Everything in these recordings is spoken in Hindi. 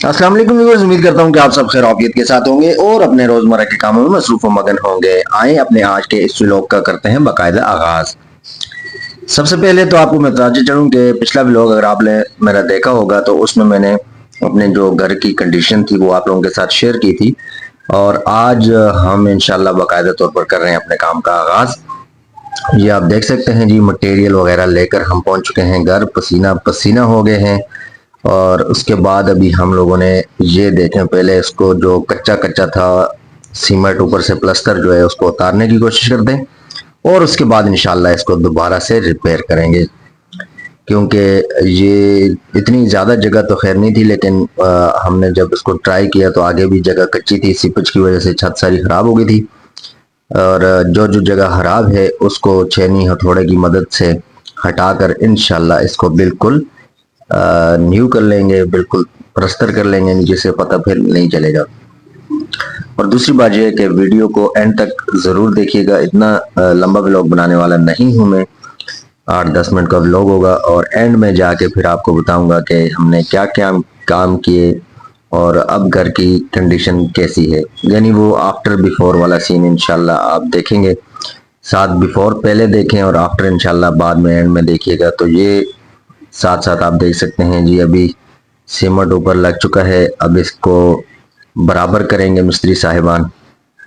अस्सलाम वालेकुम व्यूअर्स, उम्मीद करता हूँ कि आप सब खैर आफियत के साथ होंगे और अपने रोजमर्रा के कामों में मसरूफ व मगन होंगे। आए अपने आज के इस व्लॉग का करते हैं बाकायदा आगाज। सबसे पहले तो आपको मैं बताते चलूं कि पिछला व्लॉग अगर आपने मेरा देखा होगा तो उसमें मैंने अपने जो घर की कंडीशन थी वो आप लोगों के साथ शेयर की थी। और आज हम इंशाल्लाह बाकायदा तौर पर कर रहे हैं अपने काम का आगाज। ये आप देख सकते हैं जी, मटेरियल वगैरह लेकर हम पहुंच चुके हैं घर, पसीना पसीना हो गए हैं। और उसके बाद अभी हम लोगों ने ये देखें, पहले इसको जो कच्चा कच्चा था सीमेंट ऊपर से प्लास्टर जो है उसको उतारने की कोशिश करते हैं और उसके बाद इंशाल्लाह इसको दोबारा से रिपेयर करेंगे। क्योंकि ये इतनी ज़्यादा जगह तो खैर नहीं थी, लेकिन हमने जब इसको ट्राई किया तो आगे भी जगह कच्ची थी, सीपेज की वजह से छत सारी खराब हो गई थी। और जो जो जगह खराब है उसको छेनी हथौड़े की मदद से हटाकर इंशाल्लाह इसको बिल्कुल न्यू कर लेंगे, बिल्कुल प्लस्तर कर लेंगे, नीचे से पता फिर नहीं चलेगा। और दूसरी बात यह है कि वीडियो को एंड तक ज़रूर देखिएगा, इतना लंबा व्लॉग बनाने वाला नहीं हूँ मैं, 8-10 मिनट का व्लॉग होगा और एंड में जाके फिर आपको बताऊंगा कि हमने क्या क्या काम किए और अब घर की कंडीशन कैसी है। यानी वो आफ्टर बिफोर वाला सीन इंशाल्लाह आप देखेंगे। साथ बिफोर पहले देखें और आफ्टर इंशाल्लाह बाद में एंड में देखिएगा। तो ये साथ साथ आप देख सकते हैं जी, अभी सीमेंट ऊपर लग चुका है, अब इसको बराबर करेंगे मिस्त्री साहिबान।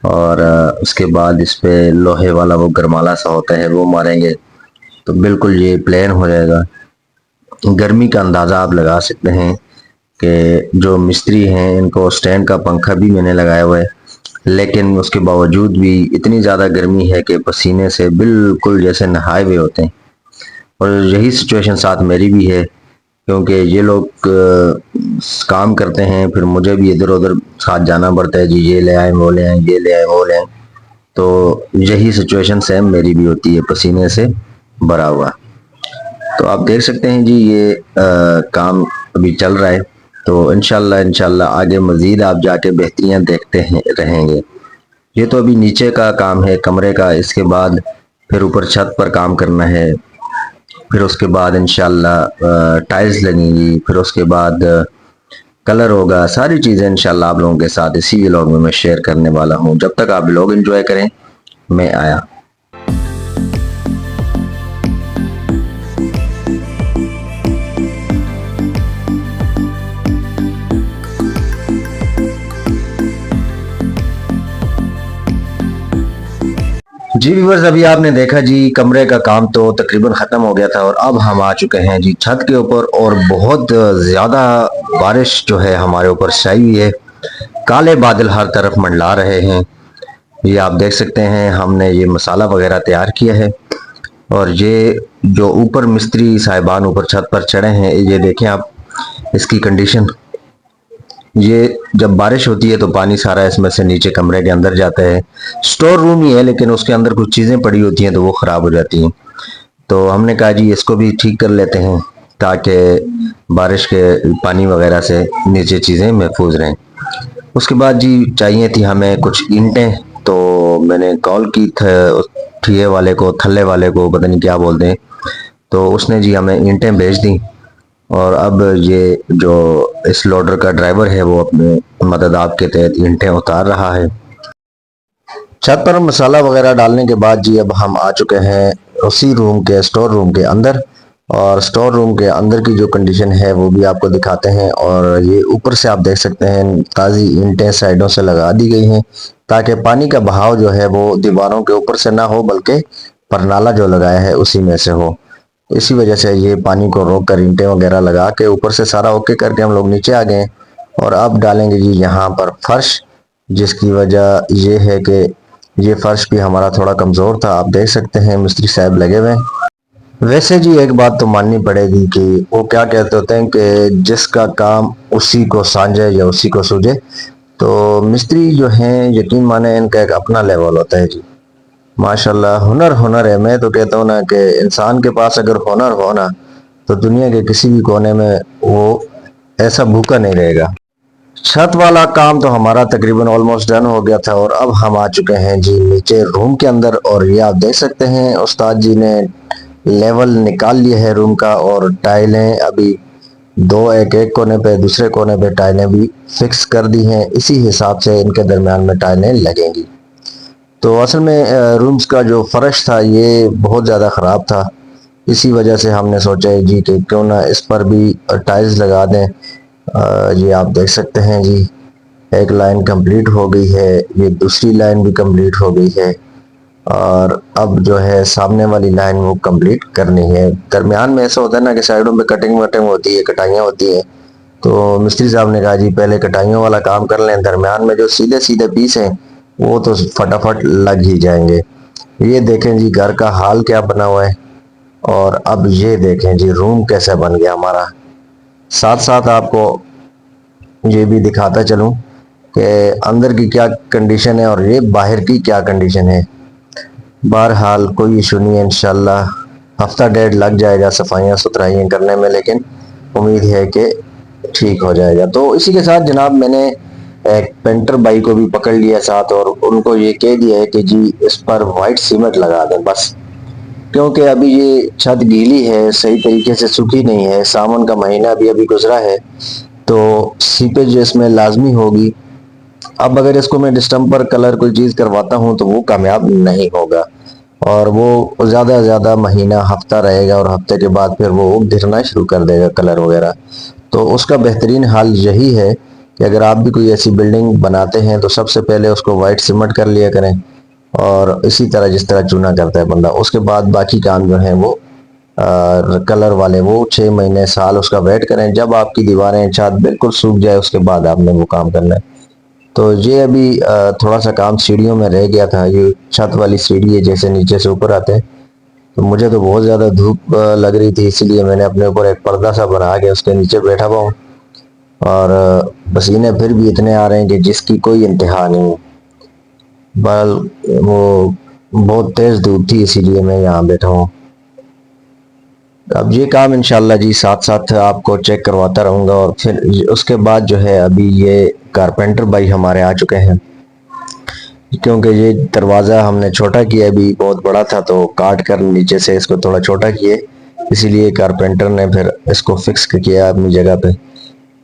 और उसके बाद इस पे लोहे वाला वो गरमाला सा होता है वो मारेंगे, तो बिल्कुल ये प्लेन हो जाएगा। गर्मी का अंदाज़ा आप लगा सकते हैं कि जो मिस्त्री हैं इनको स्टैंड का पंखा भी मैंने लगाया हुआ है, लेकिन उसके बावजूद भी इतनी ज़्यादा गर्मी है कि पसीने से बिल्कुल जैसे नहाए हुए होते हैं। और यही सिचुएशन साथ मेरी भी है, क्योंकि ये लोग काम करते हैं, फिर मुझे भी इधर उधर साथ जाना पड़ता है जी, ये ले आए वो ले आए, ये ले आए वो ले आए। तो यही सिचुएशन सेम मेरी भी होती है, पसीने से भरा हुआ। तो आप देख सकते हैं जी, ये काम अभी चल रहा है। तो इंशाल्लाह इंशाल्लाह आगे मजीद आप जाके बेहतरियां देखते हैं रहेंगे। ये तो अभी नीचे का काम है कमरे का, इसके बाद फिर ऊपर छत पर काम करना है। फिर उसके बाद इंशाल्लाह टाइल्स लगेंगी, फिर उसके बाद कलर होगा। सारी चीज़ें इंशाल्लाह आप लोगों के साथ इसी व्लॉग में मैं शेयर करने वाला हूँ। जब तक आप व्लॉग एंजॉय करें, मैं आया। जी व्यूअर्स, अभी आपने देखा जी, कमरे का काम तो तकरीबन ख़त्म हो गया था और अब हम आ चुके हैं जी छत के ऊपर। और बहुत ज़्यादा बारिश जो है हमारे ऊपर छाई हुई है, काले बादल हर तरफ मंडला रहे हैं। ये आप देख सकते हैं, हमने ये मसाला वगैरह तैयार किया है। और ये जो ऊपर मिस्त्री साहिबान ऊपर छत पर चढ़े हैं, ये देखें आप इसकी कंडीशन। ये जब बारिश होती है तो पानी सारा इसमें से नीचे कमरे के अंदर जाता है। स्टोर रूम ही है, लेकिन उसके अंदर कुछ चीज़ें पड़ी होती हैं तो वो ख़राब हो जाती हैं। तो हमने कहा जी इसको भी ठीक कर लेते हैं, ताकि बारिश के पानी वगैरह से नीचे चीज़ें महफूज रहें। उसके बाद जी चाहिए थी हमें कुछ ईंटें, तो मैंने कॉल की ठिए वाले को, थल्ले वाले को, पता नहीं क्या बोलते हैं। तो उसने जी हमें ईंटें भेज दी। और अब ये जो इस लोडर का ड्राइवर है वो अपने मदद आपके तहत ईंटें उतार रहा है। छत पर मसाला वगैरह डालने के बाद जी अब हम आ चुके हैं उसी रूम के, स्टोर रूम के अंदर। और स्टोर रूम के अंदर की जो कंडीशन है वो भी आपको दिखाते हैं। और ये ऊपर से आप देख सकते हैं ताज़ी ईंटें साइडों से लगा दी गई हैं, ताकि पानी का बहाव जो है वो दीवारों के ऊपर से ना हो, बल्कि परनाला जो लगाया है उसी में से हो। इसी वजह से ये पानी को रोक कर ईंटें वगैरह लगा के ऊपर से सारा ओके करके हम लोग नीचे आ गए। और अब डालेंगे जी यहाँ पर फर्श, जिसकी वजह ये है कि ये फर्श भी हमारा थोड़ा कमज़ोर था। आप देख सकते हैं मिस्त्री साहब लगे हुए हैं। वैसे जी एक बात तो माननी पड़ेगी कि वो क्या कहते होते हैं कि जिसका काम उसी को सांझे या उसी को सूझे। तो मिस्त्री जो हैं, यकीन माने इनका एक अपना लेवल होता है जी। माशाल्लाह, हुनर हुनर है। मैं तो कहता हूँ ना कि इंसान के पास अगर हुनर हो ना, तो दुनिया के किसी भी कोने में वो ऐसा भूखा नहीं रहेगा। छत वाला काम तो हमारा तकरीबन ऑलमोस्ट डन हो गया था और अब हम आ चुके हैं जी नीचे रूम के अंदर। और ये आप देख सकते हैं उस्ताद जी ने लेवल निकाल लिया है रूम का, और टाइलें अभी दो एक एक कोने पे, दूसरे कोने पे टाइलें भी फिक्स कर दी हैं। इसी हिसाब से इनके दरमियान में टाइलें लगेंगी। तो असल में रूम्स का जो फर्श था ये बहुत ज़्यादा ख़राब था। इसी वजह से हमने सोचा है जी कि क्यों ना इस पर भी टाइल्स लगा दें। ये आप देख सकते हैं जी, एक लाइन कंप्लीट हो गई है, ये दूसरी लाइन भी कंप्लीट हो गई है, और अब जो है सामने वाली लाइन वो कंप्लीट करनी है। दरमियान में ऐसा होता है ना कि साइडों में कटिंग वटिंग होती है, कटाइयाँ होती हैं। तो मिस्त्री साहब ने कहा जी पहले कटाइयों वाला काम कर लें, दरमियान में जो सीधे सीधे पीस हैं वो तो फटाफट लग ही जाएंगे। ये देखें जी घर का हाल क्या बना हुआ है। और अब ये देखें जी रूम कैसा बन गया हमारा। साथ साथ आपको ये भी दिखाता चलूं कि अंदर की क्या कंडीशन है और ये बाहर की क्या कंडीशन है। बहरहाल कोई इशू नहीं है, इंशाल्लाह हफ्ता डेढ़ लग जाएगा सफाइयाँ सुथराइयाँ करने में, लेकिन उम्मीद है कि ठीक हो जाएगा। तो इसी के साथ जनाब मैंने एक पेंटर भाई को भी पकड़ लिया साथ, और उनको ये कह दिया है कि जी इस पर वाइट सीमेंट लगा दें बस, क्योंकि अभी ये छत गीली है, सही तरीके से सूखी नहीं है, सावन का महीना भी अभी गुजरा है, तो सीपेज इसमें लाजमी होगी। अब अगर इसको मैं डिस्टेम्पर कलर कोई चीज़ करवाता हूँ तो वो कामयाब नहीं होगा, और वो ज़्यादा से ज़्यादा महीना हफ्ता रहेगा, और हफ्ते के बाद फिर वो गिरना शुरू कर देगा कलर वगैरह। तो उसका बेहतरीन हाल यही है कि अगर आप भी कोई ऐसी बिल्डिंग बनाते हैं तो सबसे पहले उसको वाइट सीमेंट कर लिया करें, और इसी तरह जिस तरह चूना करता है बंदा, उसके बाद बाकी काम जो है वो कलर वाले वो 6 महीने साल उसका वेट करें। जब आपकी दीवारें छत बिल्कुल सूख जाए उसके बाद आपने वो काम करना है। तो ये अभी थोड़ा सा काम सीढ़ियों में रह गया था। ये छत वाली सीढ़ी है, जैसे नीचे से ऊपर आते हैं, तो मुझे तो बहुत ज़्यादा धूप लग रही थी, इसीलिए मैंने अपने ऊपर एक पर्दा सा बना के उसके नीचे बैठा हुआ हूँ। और पसीने फिर भी इतने आ रहे हैं कि जिसकी कोई इंतहा नहीं। बल वो बहुत तेज़ धूप थी, इसीलिए मैं यहाँ बैठा हूँ। अब ये काम इंशाल्लाह जी साथ साथ आपको चेक करवाता रहूँगा, और फिर उसके बाद जो है अभी ये कारपेंटर भाई हमारे आ चुके हैं, क्योंकि ये दरवाज़ा हमने छोटा किया, अभी बहुत बड़ा था तो काट कर नीचे से इसको थोड़ा छोटा किए, इसीलिए कारपेंटर ने फिर इसको फिक्स किया अपनी जगह पे।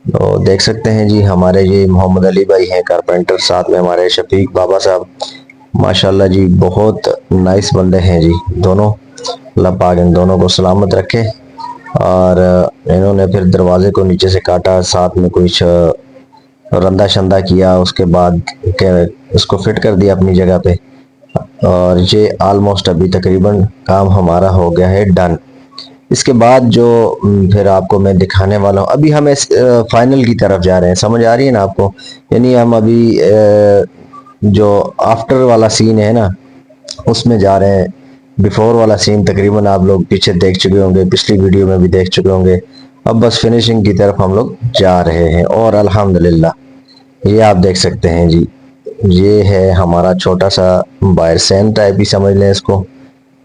तो देख सकते हैं जी हमारे ये मोहम्मद अली भाई हैं कारपेंटर, साथ में हमारे शफीक बाबा साहब, माशाल्लाह जी बहुत नाइस बंदे हैं जी दोनों। अल्लाह पाक इन दोनों को सलामत रखे। और इन्होंने फिर दरवाजे को नीचे से काटा, साथ में कुछ रंदा शंदा किया, उसके बाद के इसको फिट कर दिया अपनी जगह पे। और ये ऑलमोस्ट अभी तकरीबन काम हमारा हो गया है डन। इसके बाद जो फिर आपको मैं दिखाने वाला हूँ, अभी हम इस फाइनल की तरफ जा रहे हैं, समझ आ रही है ना आपको। यानी हम अभी जो आफ्टर वाला सीन है ना उसमें जा रहे हैं। बिफोर वाला सीन तकरीबन आप लोग पीछे देख चुके होंगे, पिछली वीडियो में भी देख चुके होंगे। अब बस फिनिशिंग की तरफ हम लोग जा रहे हैं, और अल्हम्दुलिल्लाह ये आप देख सकते हैं जी, ये है हमारा छोटा सा बाहर सैन टाइप ही समझ लें इसको।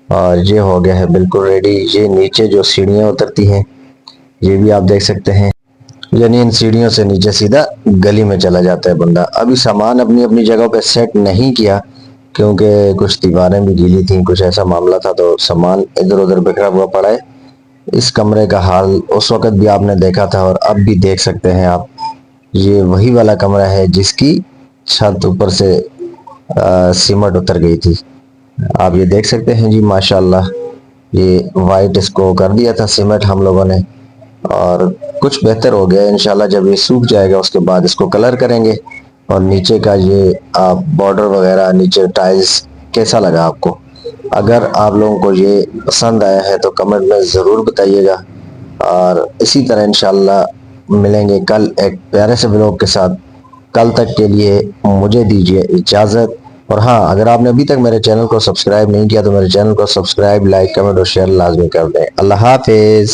और ये हो गया है बिल्कुल रेडी। ये नीचे जो सीढ़ियाँ उतरती हैं ये भी आप देख सकते हैं, यानी इन सीढ़ियों से नीचे सीधा गली में चला जाता है बंदा। अभी सामान अपनी अपनी जगह पे सेट नहीं किया, क्योंकि कुछ दीवारें भी गीली थी, कुछ ऐसा मामला था, तो सामान इधर उधर बिखरा हुआ पड़ा है। इस कमरे का हाल उस वक्त भी आपने देखा था और अब भी देख सकते हैं आप। ये वही वाला कमरा है जिसकी छत ऊपर से सीमेंट उतर गई थी। आप ये देख सकते हैं जी माशाल्लाह, ये वाइट इसको कर दिया था सीमेंट हम लोगों ने, और कुछ बेहतर हो गया। इंशाल्लाह जब ये सूख जाएगा उसके बाद इसको कलर करेंगे। और नीचे का ये आप बॉर्डर वगैरह, नीचे टाइल्स कैसा लगा आपको? अगर आप लोगों को ये पसंद आया है तो कमेंट में ज़रूर बताइएगा। और इसी तरह इंशाल्लाह मिलेंगे कल एक प्यारे से ब्लॉग के साथ। कल तक के लिए मुझे दीजिए इजाज़त। और हाँ, अगर आपने अभी तक मेरे चैनल को सब्सक्राइब नहीं किया तो मेरे चैनल को सब्सक्राइब, लाइक, कमेंट और शेयर लाजमी कर दें। अल्लाह हाफिज़।